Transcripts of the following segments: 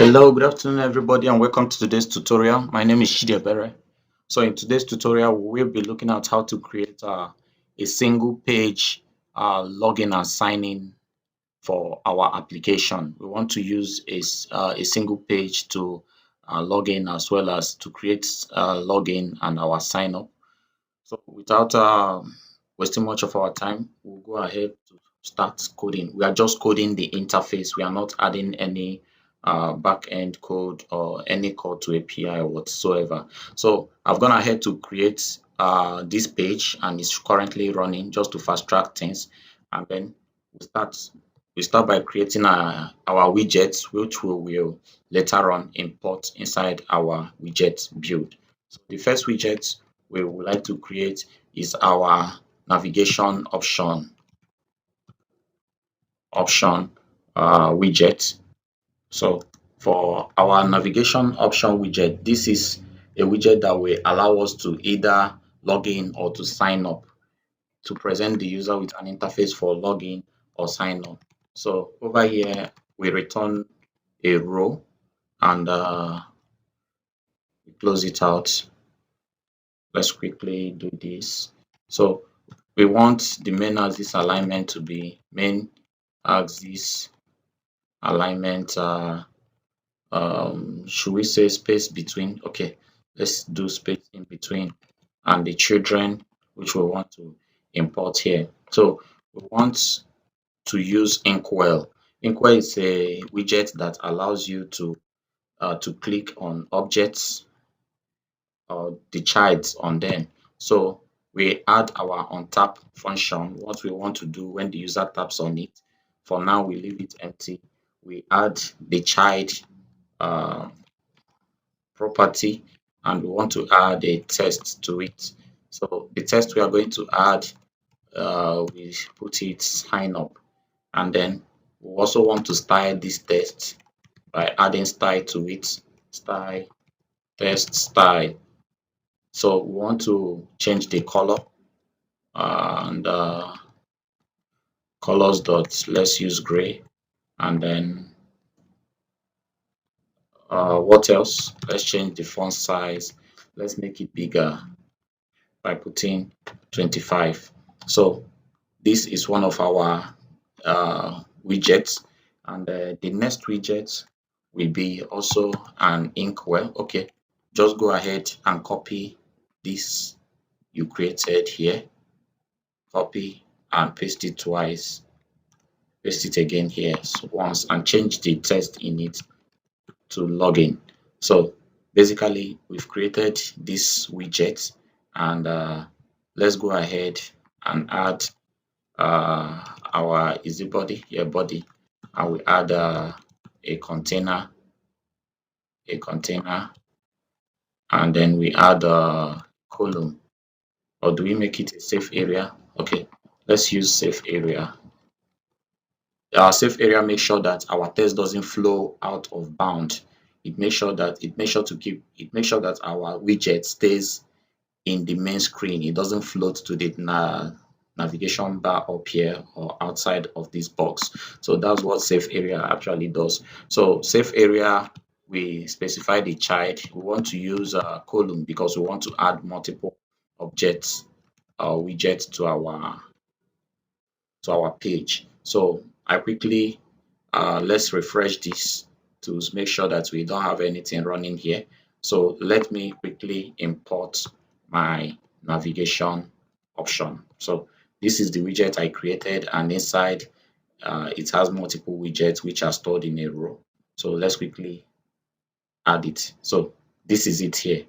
Hello, good afternoon, everybody, and welcome to today's tutorial. My name is Chidiebere. So, in today's tutorial, we'll be looking at how to create a single page login and sign in for our application. We want to use a single page to log in as well as to create login and our sign up. So, without wasting much of our time, we'll go ahead to start coding. We are just coding the interface. We are not adding any back-end code or any code to API or whatsoever. So I've gone ahead to create this page, and it's currently running just to fast track things. And then we start by creating our widgets, which we will later on import inside our widget build. So the first widget we would like to create is our navigation option widget. So for our navigation option widget, this is a widget that will allow us to either log in or to sign up, to present the user with an interface for login or sign up. So over here, we return a row and we close it out. Let's quickly do this. So we want the main axis alignment to be main axis alignment. Should we say space between? Okay, let's do space in between, and the children, which we want to import here. So we want to use Inkwell. Inkwell is a widget that allows you to click on objects or the childs on them. So we add our untap function, what we want to do when the user taps on it. For now, we leave it empty. We add the child uh, property, and we want to add a text to it. So the text we are going to add, we put it sign up, and then we also want to style this text by adding style to it, style text style. So we want to change the color and colors dot, let's use gray, and then what else? Let's change the font size. Let's make it bigger by putting 25. So this is one of our widgets, and the next widget will be also an inkwell. Okay, just go ahead and copy this you created here, copy and paste it twice, paste it again here once, and change the text in it to login. So basically we've created this widget, and let's go ahead and add our easy body here, body, and we add a container, and then we add a column. Or do we make it a safe area? Okay, let's use safe area. Our safe area makes sure that our text doesn't flow out of bound. It makes sure that our widget stays in the main screen. It doesn't float to the navigation bar up here or outside of this box. So that's what safe area actually does. So safe area, we specify the child. We want to use a column because we want to add multiple objects or widgets to our page. So I quickly let's refresh this to make sure that we don't have anything running here. So let me quickly import my navigation option. So this is the widget I created, and inside it has multiple widgets which are stored in a row. So let's quickly add it. So this is it here.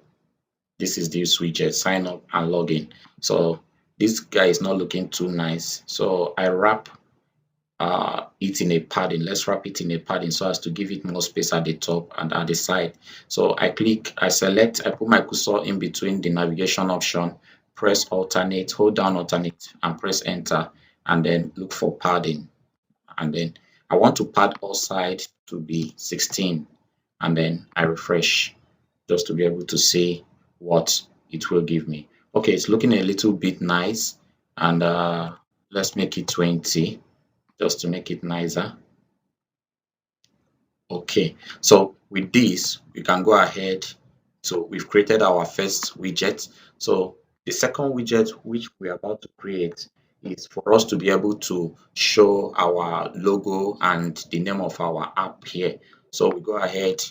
This is this widget, sign up and login. So this guy is not looking too nice. So I wrap it in a padding. Let's wrap it in a padding so as to give it more space at the top and at the side. So I select, I put my cursor in between the navigation option, press alternate, hold down alternate and press enter, and then look for padding. And then I want to pad all sides to be 16, and then I refresh just to be able to see what it will give me. Okay, it's looking a little bit nice, and let's make it 20 just to make it nicer. Okay, so with this, we can go ahead. So we've created our first widget. So the second widget which we are about to create is for us to be able to show our logo and the name of our app here. So we go ahead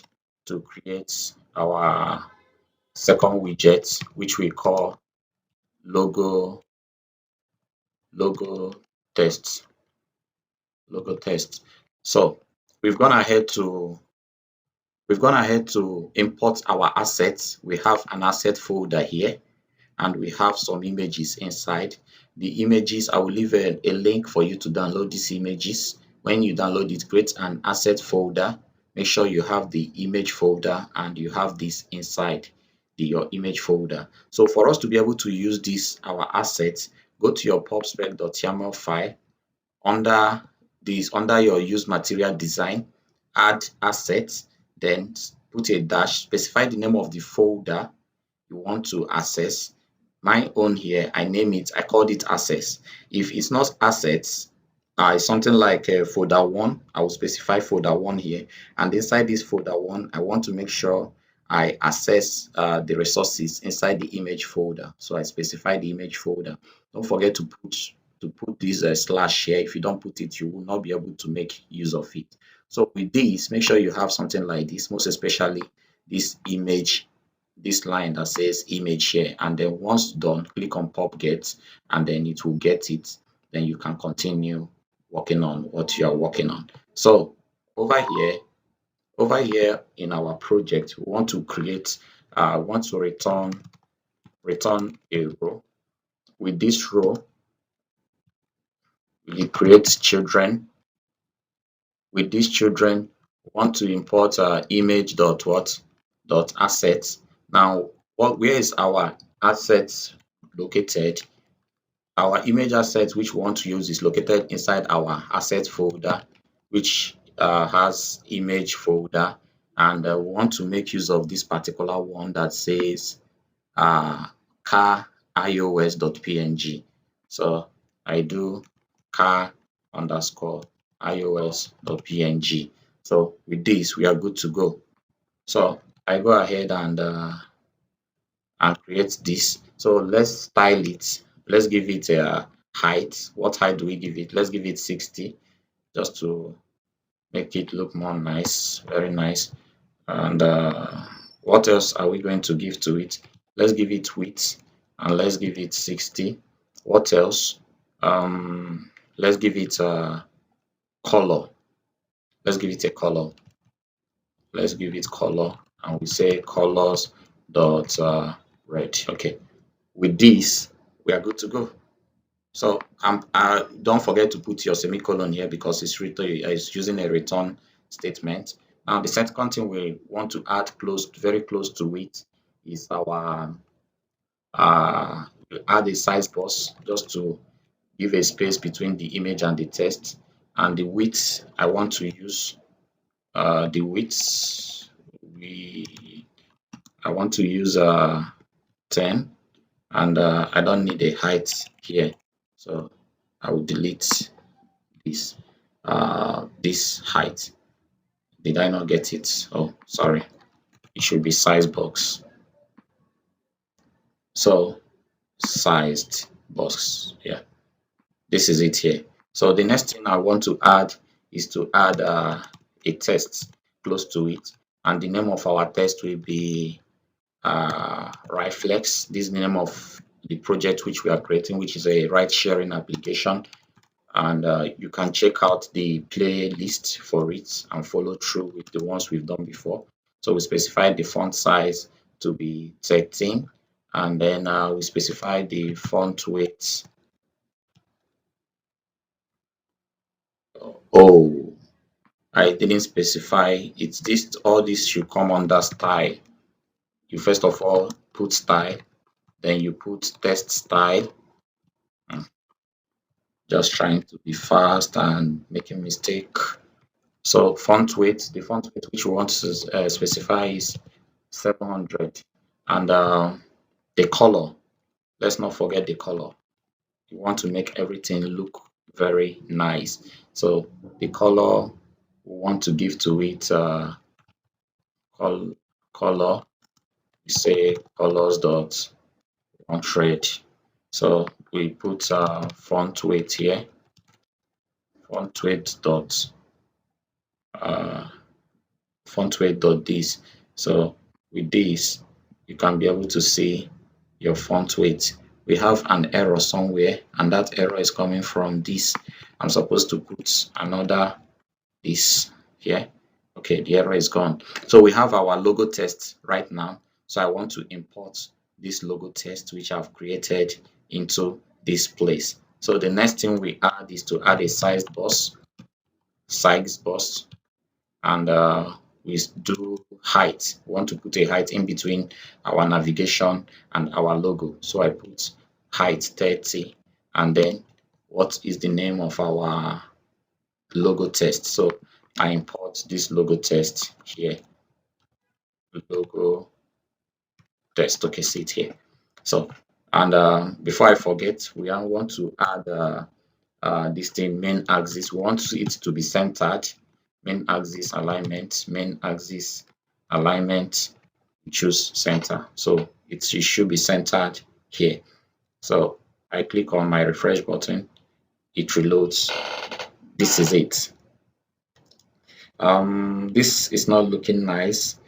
to create our second widget, which we call logo test logo test. So we've gone ahead to import our assets. We have an asset folder here and we have some images inside. The images, I will leave a link for you to download these images. When you download it, create an asset folder. Make sure you have the image folder and you have this inside your image folder. So for us to be able to use this, our assets, go to your pubspec.yaml file. Under your use material design, add assets, then put a dash, specify the name of the folder you want to access. My own here, I name it, I called it access. If it's not assets, it's something like folder 1, I will specify folder 1 here. And inside this folder 1, I want to make sure I access the resources inside the image folder. So I specify the image folder. Don't forget to put this slash here. If you don't put it, you will not be able to make use of it. So with this, make sure you have something like this, most especially this image, this line that says image here, and then once done, click on pop get, and then it will get it. Then you can continue working on what you are working on. So over here in our project, we want to create want to return a row. With this row, we create children. With these children, we want to import image dot what dot assets. Now, where is our assets located? Our image asset which we want to use is located inside our asset folder, which has image folder, and we want to make use of this particular one that says car ios.png. So I do car underscore ios.png. So with this, we are good to go. So I go ahead and create this. So let's style it. Let's give it a height. What height do we give it? Let's give it 60 just to make it look more nice, very nice. And what else are we going to give to it? Let's give it width and let's give it 60. What else? Let's give it a color. Let's give it a color. Let's give it color, and we say colors dot red. Okay. With this, we are good to go. So don't forget to put your semicolon here because it's using a return statement. Now the second thing we want to add very close to it is our add a size box just to give a space between the image and the text. And the width I want to use the width I want to use 10, and I don't need a height here, so I will delete this this height. Did I not get it? Oh, sorry, it should be size box. So sized box, yeah, this is it here. So the next thing I want to add is to add a text close to it, and the name of our text will be Riflex. This is the name of the project which we are creating, which is a ride sharing application, and you can check out the playlist for it and follow through with the ones we've done before. So we specify the font size to be 13, and then we specify the font weight. Oh, I didn't specify it. All this should come under style. You first of all put style, then you put text style. Just trying to be fast and making mistake. So font weight, the font weight which we want to specify is 700, and the color. Let's not forget the color. You want to make everything look very nice. So the color we want to give to it color. We say colors dot font red. So we put font weight here, font weight dot uh, font weight dot this. So with this, you can be able to see your font weight. We have an error somewhere, and that error is coming from this. I'm supposed to put another this here. Okay, the error is gone. So we have our logo text right now. So I want to import this logo text which I've created into this place. So the next thing we add is to add a size box, and we do height. We want to put a height in between our navigation and our logo. So I put height 30, and then what is the name of our logo text? So I import this logo text here, logo text. Okay, see it here. So, and before I forget, we want to add this thing, main axis. We want it to be centered. Main axis alignment, main axis alignment. Choose center. So it should be centered here. So I click on my refresh button. It reloads. This is it. This is not looking nice.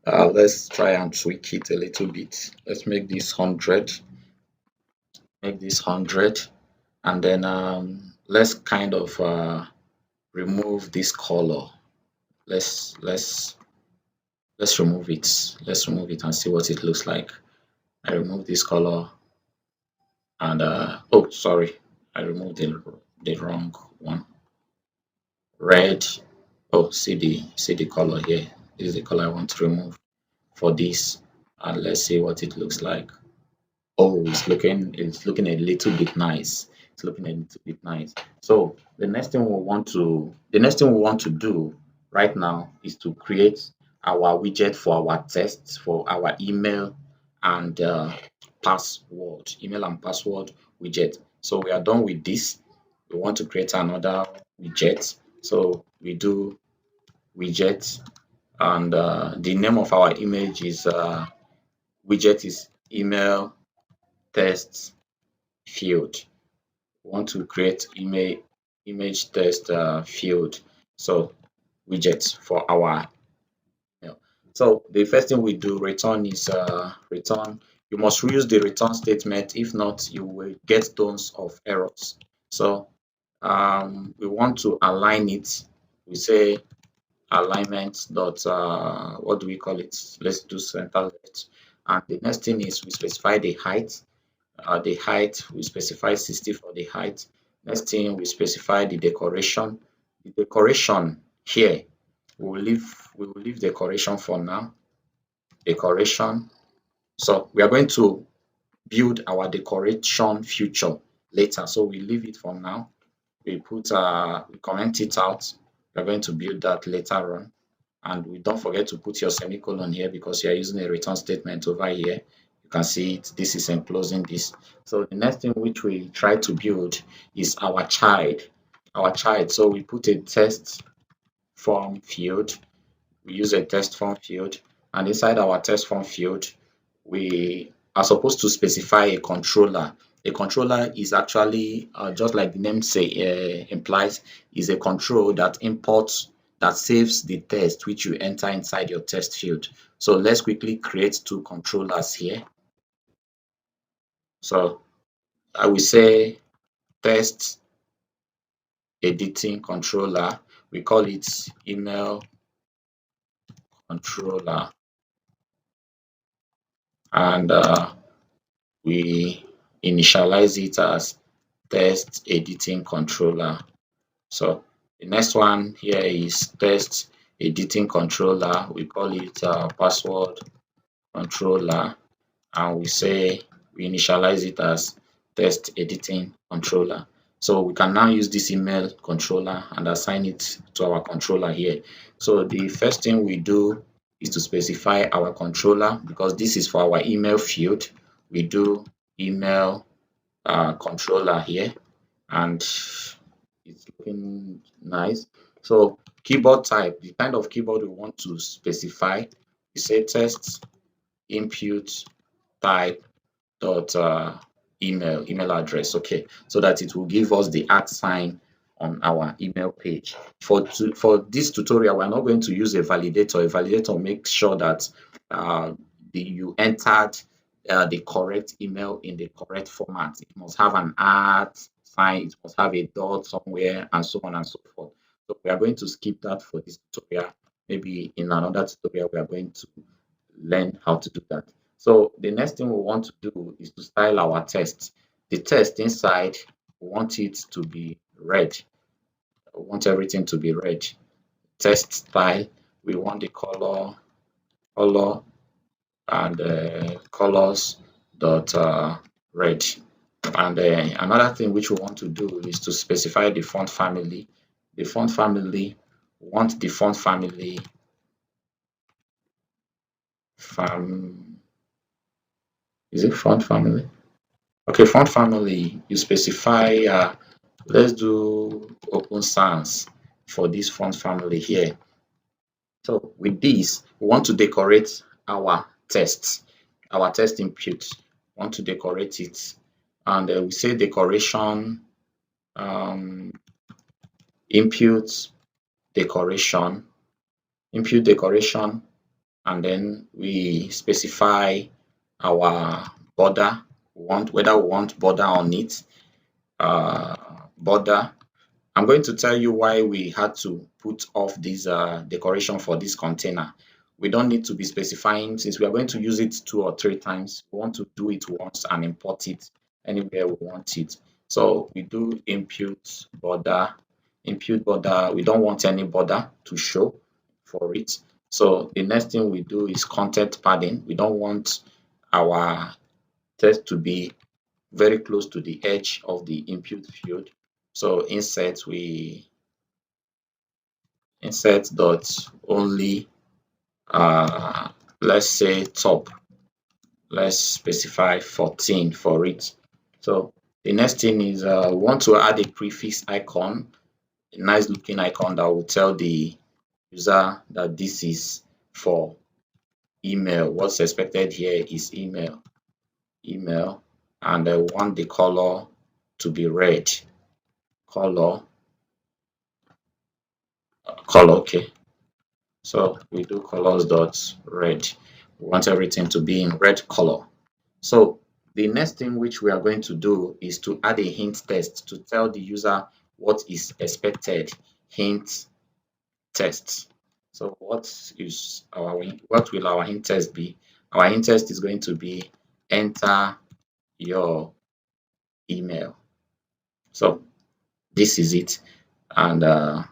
Let's try and tweak it a little bit. Let's make this 100. Make this 100, and then let's kind of remove this color. Let's remove it. Let's remove it and see what it looks like. I remove this color, and oh, sorry, I removed the wrong one. Red. Oh, see the color here. This is the color I want to remove for this, and let's see what it looks like. Oh, it's looking a little bit nice. It's looking a little bit nice. So the next thing we want to do right now is to create our widget for our tests, for our email and email and password widget. So we are done with this. We want to create another widget. So we do widget, and the name of our image is widget is email test field. We want to create image test field. So widgets for our email. So the first thing we do return is return. You must use the return statement. If not, you will get tons of errors. So we want to align it. We say alignment dot what do we call it? Let's do center left. And the next thing is we specify the height. We specify 60 for the height. Next thing, we specify the decoration. The decoration here, we will leave decoration for now. Decoration. So we are going to build our decoration feature later. So we leave it for now. We comment it out. We are going to build that later on. And we don't forget to put your semicolon here because you are using a return statement over here. You can see it. This is enclosing this. So the next thing which we try to build is our child. So we put a test form field. We use a test form field, and inside our test form field, we are supposed to specify a controller. A controller is actually just like the name implies, is a control that imports, that saves the test which you enter inside your test field. So let's quickly create two controllers here. So I will say test editing controller. We call it email controller, and we initialize it as test editing controller. So the next one here is test editing controller. We call it password controller, and we initialize it as test editing controller. So we can now use this email controller and assign it to our controller here. So the first thing we do is to specify our controller, because this is for our email field. We do email controller here, and it's looking nice. So keyboard type, the kind of keyboard we want to specify, we say test input type dot email address. Okay, so that it will give us the @ sign on our email page. For this tutorial, we're not going to use a validator. A validator makes sure that you entered the correct email in the correct format. It must have an @ sign, it must have a dot somewhere, and so on and so forth. So we are going to skip that for this tutorial. Maybe in another tutorial, we are going to learn how to do that. So the next thing we want to do is to style our text. The text inside, we want it to be red. We want everything to be red. Text style, we want the color and colors dot red. And another thing which we want to do is to specify the font family. The font family, we want the font family is it font family? Okay, font family, you specify, let's do Open Sans for this font family here. So with this, we want to decorate our text input. We want to decorate it. And we say decoration, input decoration, and then we specify our border. Whether we want border on it, border. I'm going to tell you why we had to put off this decoration for this container. We don't need to be specifying, since we are going to use it 2 or 3 times. We want to do it once and import it anywhere we want it. So we do input border. We don't want any border to show for it. So the next thing we do is content padding. We don't want our text to be very close to the edge of the input field. So insert dot only, let's say top. Let's specify 14 for it. So the next thing is we want to add a prefix icon, a nice looking icon that will tell the user that this is for email. What's expected here is email, and I want the color to be red. Color, okay. So we do colors dot red. We want everything to be in red color. So the next thing which we are going to do is to add a hint text to tell the user what is expected. Hint text. So what will our hint text be? Our hint text is going to be enter your email. So this is it, and I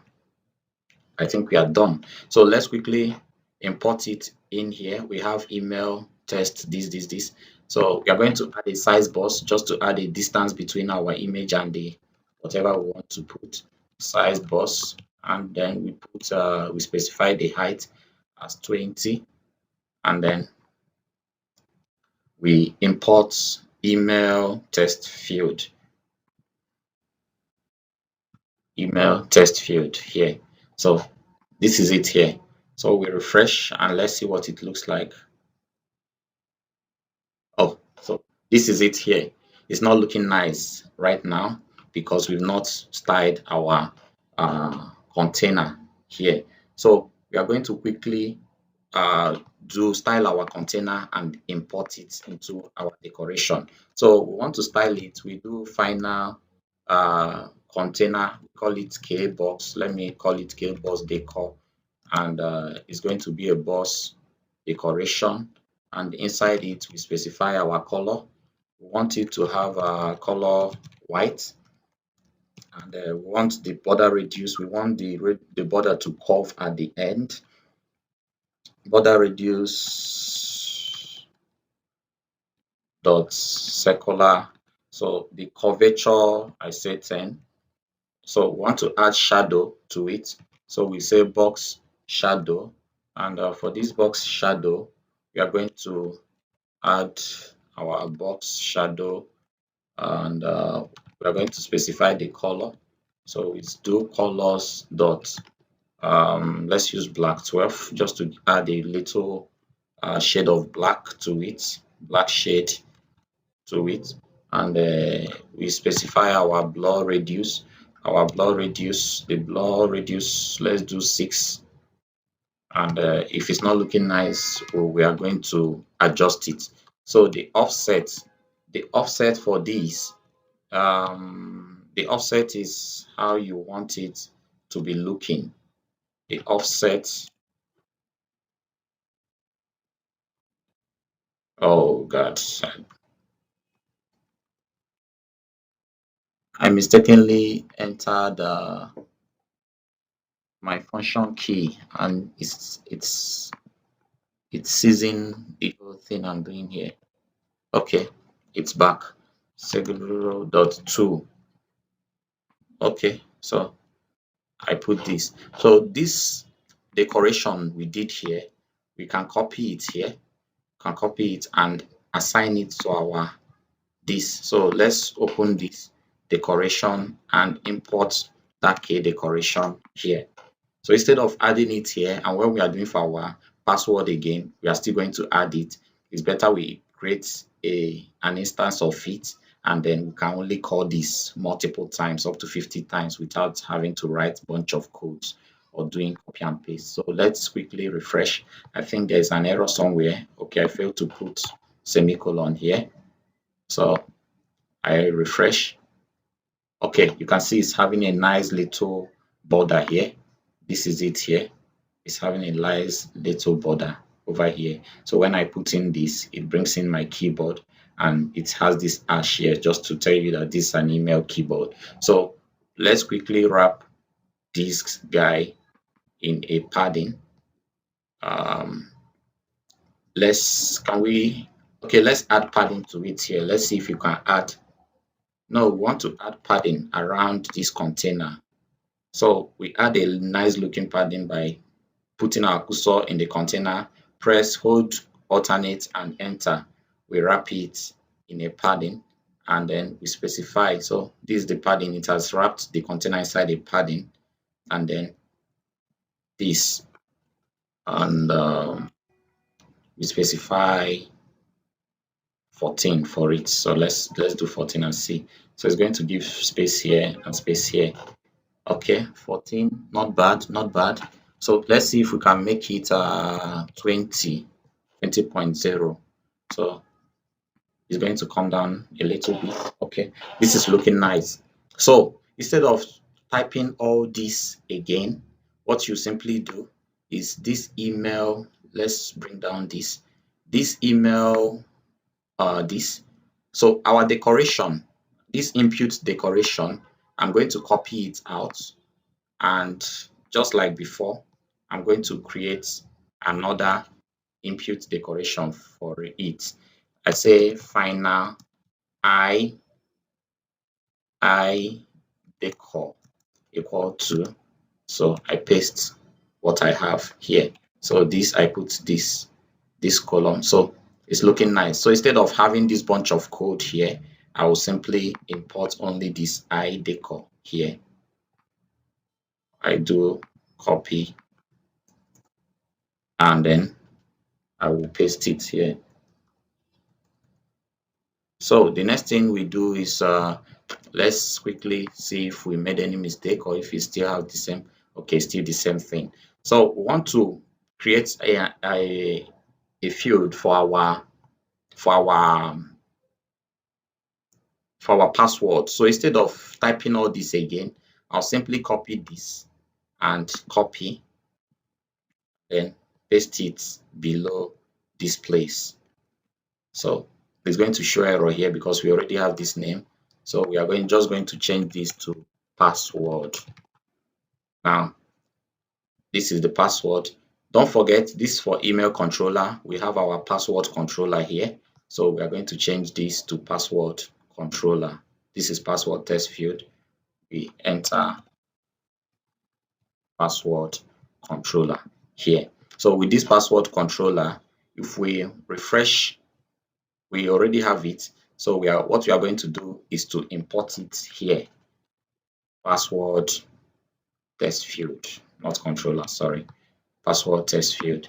think we are done. So let's quickly import it in here. We have email test this. So we are going to add a size box just to add a distance between our image and the whatever we want to put. Size box, and then we specify the height as 20, and then we import email test field here. So this is it here. So we refresh and let's see what it looks like. Oh, so this is it here. It's not looking nice right now because we've not styled our container here. So we are going to quickly style our container and import it into our decoration. So we want to style it. We do final container, we call it kbox. Let me call it kbox decor, and it's going to be a box decoration, and inside it we specify our color. We want it to have a color white, and we want the border radius. We want the border to curve at the end. Border radius dot circular. So the curvature, I say 10. So we want to add shadow to it. So we say box shadow, and for this box shadow, we are going to add our box shadow, and we are going to specify the color. So it's do colors dot let's use black 12 just to add a little shade of black to it, black shade to it, and we specify our blur radius. Our blur radius, the blur radius, let's do 6. And if it's not looking nice, we are going to adjust it. So the offset for this, the offset is how you want it to be looking. The offset, oh God, I mistakenly entered my function key, and it's seizing the whole thing I'm doing here. Okay, it's back. 0.2. Okay, so I put this. So this decoration we did here, we can copy it here, can copy it and assign it to our this. So let's open this decoration and import that key decoration here. So instead of adding it here, and when we are doing for our password again, we are still going to add it. It's better we create an instance of it, and then we can only call this multiple times, up to 50 times, without having to write a bunch of codes or doing copy and paste. So let's quickly refresh. I think there's an error somewhere. Okay, I failed to put semicolon here. So I refresh. Okay, you can see it's having a nice little border here. This is it here. It's having a nice little border over here. So when I put in this, it brings in my keyboard, and it has this hash here just to tell you that this is an email keyboard. So let's quickly wrap this guy in a padding. Um, let's add padding to it here. Let's see if you can add. No, we want to add padding around this container. So we add a nice looking padding by putting our cursor in the container, press, hold, alternate, and enter. We wrap it in a padding, and then we specify. So this is the padding. It has wrapped the container inside a padding, and then this, and we specify 14 for it. So let's do 14 and see. So it's going to give space here and space here. Okay, 14, not bad, not bad. So let's see if we can make it 20.0. So it's going to come down a little bit. Okay, this is looking nice. So instead of typing all this again, what you simply do is this email. Let's bring down this email, this. So our decoration, this input decoration, I'm going to copy it out, and just like before, I'm going to create another input decoration for it. I say final I decor equal to, so I paste what I have here. So this, I put this column. So it's looking nice. So instead of having this bunch of code here, I will simply import only this I decor here. I do copy, and then I will paste it here. So the next thing we do is let's quickly see if we made any mistake or if we still have the same. Okay, still the same thing. So we want to create a field for our for our for our password. So instead of typing all this again, I'll simply copy this and copy, then paste it below this place. So it's going to show error here because we already have this name. So we are just going to change this to password. Now this is the password. Don't forget, this is for email controller. We have our password controller here. So we are going to change this to password controller. This is password test field. We enter password controller here. So with this password controller, if we refresh, we already have it. So what we are going to do is to import it here. Password test field, not controller, sorry. Password test field.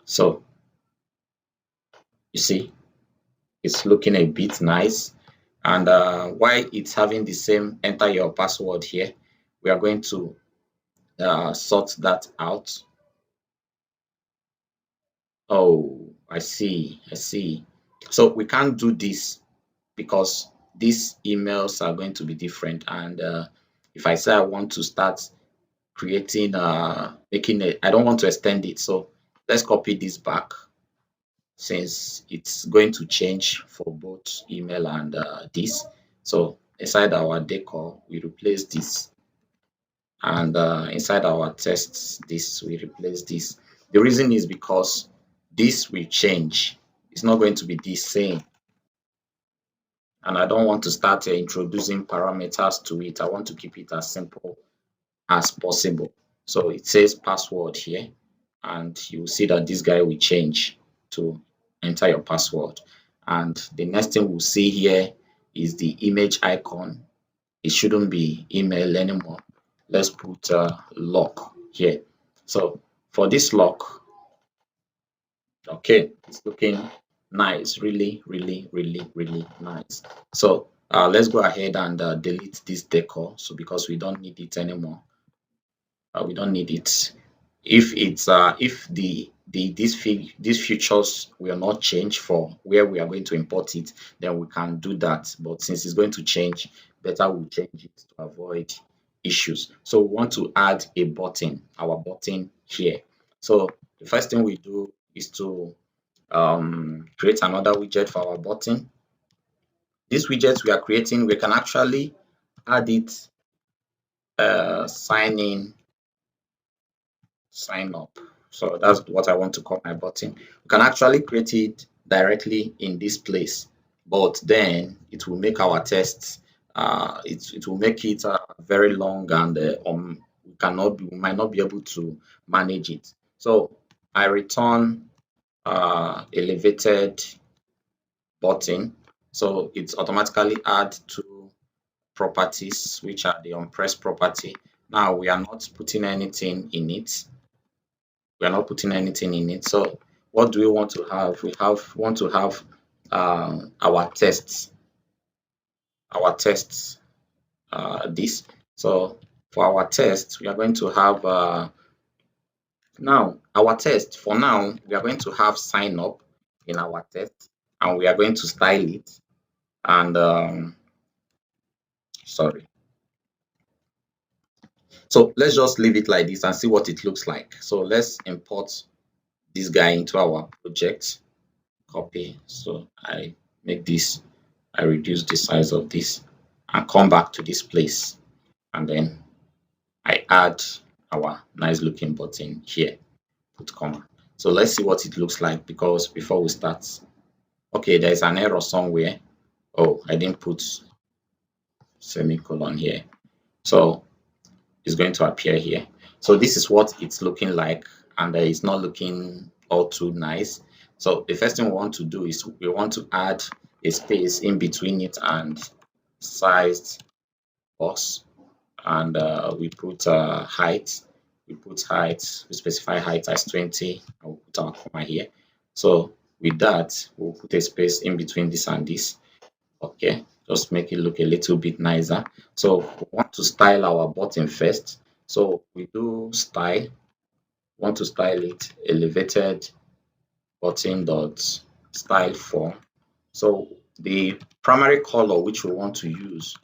So You see, it's looking a bit nice. And while it's having the same enter your password here, we are going to sort that out. Oh, I see. I see. So we can't do this because these emails are going to be different. And if I say I want to start creating, making a, I don't want to extend it. So let's copy this back since it's going to change for both email and this. So inside our decor, we replace this, and inside our tests, this we replace this. The reason is because this will change. It's not going to be the same, and I don't want to start introducing parameters to it. I want to keep it as simple as possible. So it says password here, and you will see that this guy will change to enter your password. And the next thing we'll see here is the image icon. It shouldn't be email anymore. Let's put lock here. So for this lock, okay, it's looking nice, really, really, really, really nice. So let's go ahead and delete this decor. So because we don't need it anymore, we don't need it. If it's if these features will not change for where we are going to import it, then we can do that. But since it's going to change, better we change it to avoid issues. So we want to add a button, our button here. So the first thing we do is to create another widget for our button. This widget we are creating, we can actually add it sign up. So that's what I want to call my button. You can actually create it directly in this place, but then it will make our tests. It will make it very long, and we might not be able to manage it. So I return elevated button. So it's automatically add to properties, which are the onPress property. Now we are not putting anything in it. We are not putting anything in it. So what do we want to have? We want to have our tests, this. So for our test, we are going to have now our test. For now, we are going to have sign up in our test, and we are going to style it. And sorry. So let's just leave it like this and see what it looks like. So let's import this guy into our project. Copy. So I reduce the size of this and come back to this place, and then I add our nice looking button here, put comma. So let's see what it looks like, because before we start, okay, there's an error somewhere. Oh, I didn't put semicolon here. So it's going to appear here. So this is what it's looking like, and it's not looking all too nice. So the first thing we want to do is we want to add a space in between it and sized box, and we put height. We specify height as 20, and we'll put our comma here. So with that, we'll put a space in between this and this. Okay, just make it look a little bit nicer. So we want to style our button first. So we do style, want to style it elevated button dot style form. So the primary color which we want to use,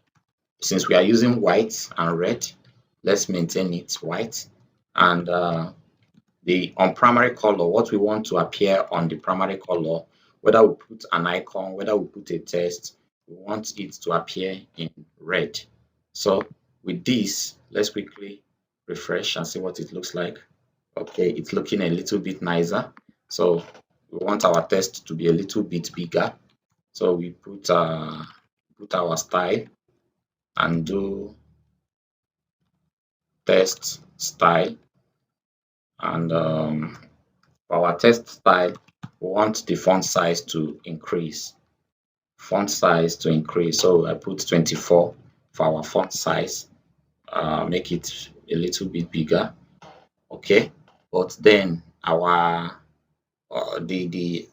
since we are using white and red, let's maintain it white. And the on primary color, what we want to appear on the primary color, whether we put an icon, whether we put a text, we want it to appear in red. So with this, let's quickly refresh and see what it looks like. Okay, it's looking a little bit nicer. So we want our text to be a little bit bigger. So we put our style and do text style, and for our text style, we want the font size to increase. So I put 24 for our font size. Make it a little bit bigger. Okay, but then our the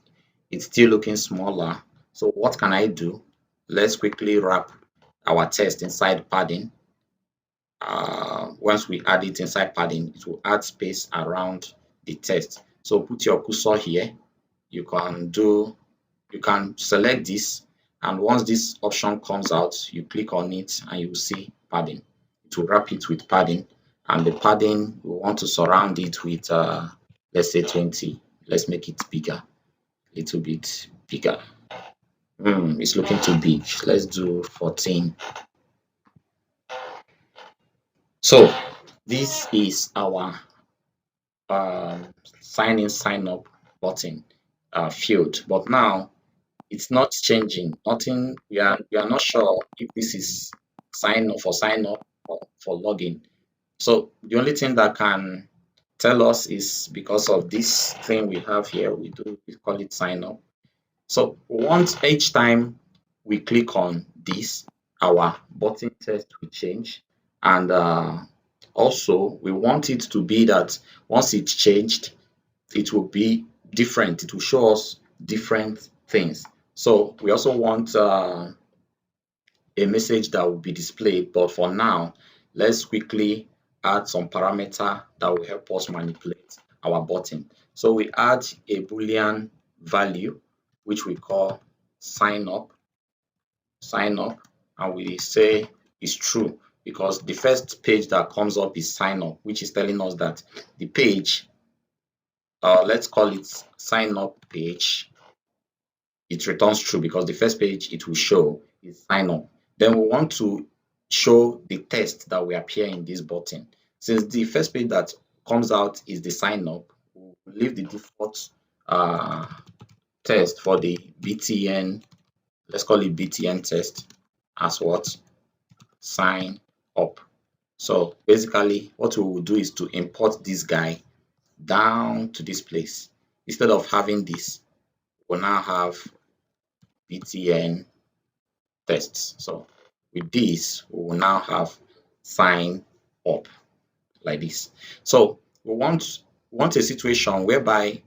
it's still looking smaller. So what can I do? Let's quickly wrap our text inside padding. Once we add it inside padding, it will add space around the text. So put your cursor here. You can select this, and once this option comes out, you click on it and you will see padding. It will wrap it with padding, and the padding we want to surround it with let's say 20. Let's make it bigger, a little bit bigger. It's looking too big. Let's do 14. So this is our sign in, sign up button field, but now it's not changing. Nothing. We are not sure if this is sign up or for login. So the only thing that can tell us is because of this thing we have here. We call it sign up. So once each time we click on this, our button text will change, and also we want it to be that once it's changed, it will be different. It will show us different things. So we also want a message that will be displayed, but for now, let's quickly add some parameter that will help us manipulate our button. So we add a Boolean value, which we call sign up, and we say it's true because the first page that comes up is sign up, which is telling us that the page, let's call it sign up page, it returns true because the first page it will show is sign up. Then we want to show the text that will appear in this button. Since the first page that comes out is the sign up, we'll leave the default text for the BTN, let's call it BTN text as what? Sign up. So basically what we will do is to import this guy down to this place. Instead of having this, we'll now have BTN tests. So with this, we will now have sign up like this. So we want a situation whereby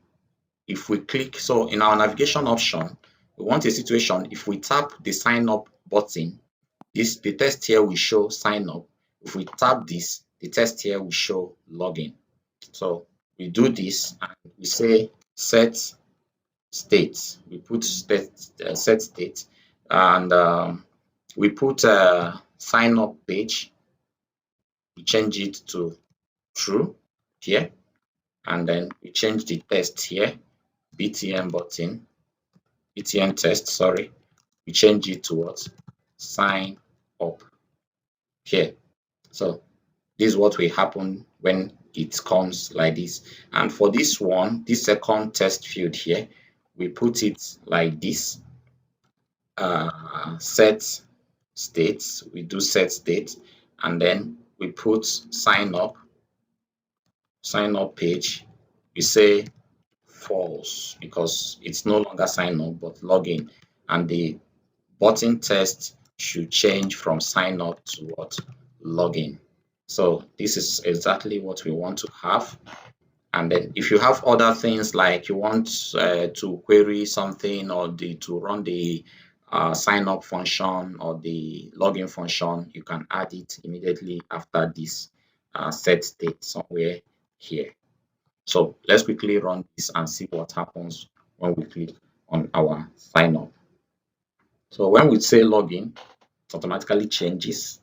if we click, so in our navigation option, we want a situation if we tap the sign up button, the text here will show sign up. If we tap this, the text here will show login. So we do this and we say set state. We put set state, and we put sign up page. We change it to true here, and then we change the text here, BTN button, BTN test, sorry. We change it to what? Sign up here. So this is what will happen when it comes like this. And for this one, this second test field here, we put it like this. Set state, we do set state, and then we put sign up page. We say false because it's no longer sign up but login, and the button text should change from sign up to what? Login. So this is exactly what we want to have. And then if you have other things like you want to query something or to run the sign up function or the login function, you can add it immediately after this set state somewhere here. So let's quickly run this and see what happens when we click on our sign up. So when we say login, it automatically changes,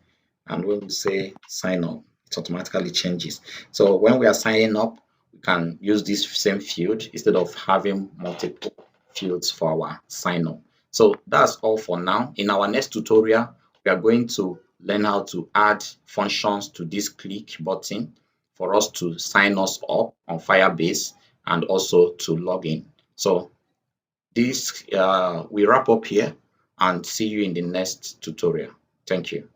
and when we say sign up, it automatically changes. So when we are signing up, we can use this same field instead of having multiple fields for our sign up. So that's all for now. In our next tutorial, we are going to learn how to add functions to this click button for us to sign us up on Firebase and also to log in. So this we wrap up here and see you in the next tutorial. Thank you.